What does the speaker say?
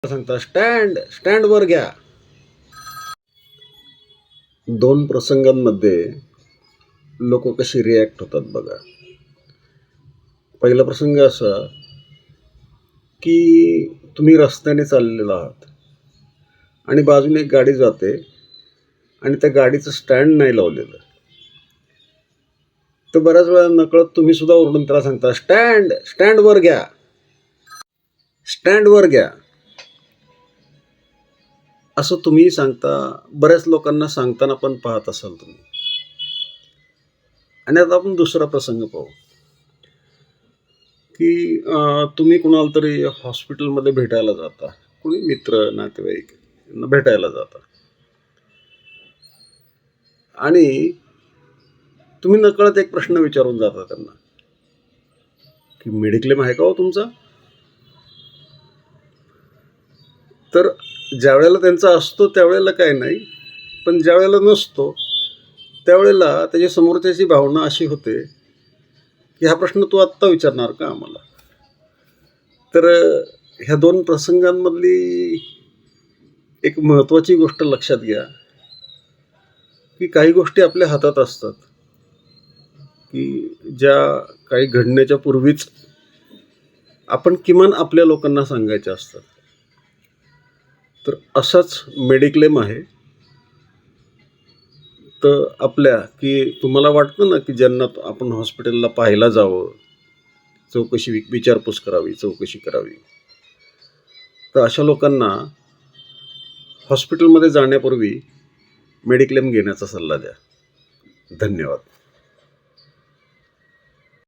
सांगता stand stand वर घ्या. दोन प्रसंगांमध्ये लोक कशी रिॲक्ट होतात बघा. पहिला प्रसंग असा की तुम्ही रस्त्याने चाललेला आहात आणि बाजूने एक गाडी जाते आणि त्या गाडीचं स्टँड नाही लावलेलं, तर बऱ्याच वेळा नकळत तुम्ही सुद्धा ओरडून त्याला सांगता स्टँड स्टँड वर घ्या, स्टँड वर घ्या असं तुम्ही सांगता. बऱ्याच लोकांना सांगताना पण पाहत असाल तुम्ही. आणि आता आपण दुसरा प्रसंग पाहू की तुम्ही कुणाला तरी हॉस्पिटलमध्ये भेटायला जाता, कोणी मित्र नातेवाईक यांना भेटायला जाता आणि तुम्ही नकळत एक प्रश्न विचारून जाता त्यांना की मेडिक्लेम आहे का हो तुमचा. तर ज्या वेळेला त्यांचा असतो त्यावेळेला काय नाही, पण ज्या वेळेला नसतो त्यावेळेला त्याच्या समोरच्याची भावना अशी होते की हा प्रश्न तू आत्ता विचारणार का आम्हाला. तर ह्या दोन प्रसंगांमधली एक महत्त्वाची गोष्ट लक्षात घ्या की काही गोष्टी आपल्या हातात असतात की ज्या काही घडण्याच्या पूर्वीच आपण किमान आपल्या लोकांना सांगायच्या असतात. तर असाच मेडिक्लेम आहे. तर आपल्या की तुम्हाला वाटतं ना की ज्यांना आपण हॉस्पिटलला पाहायला जावं, चौकशी विचारपूस करावी, चौकशी करावी, तर अशा लोकांना हॉस्पिटलमध्ये जाण्यापूर्वी मेडिक्लेम घेण्याचा सल्ला द्या. धन्यवाद.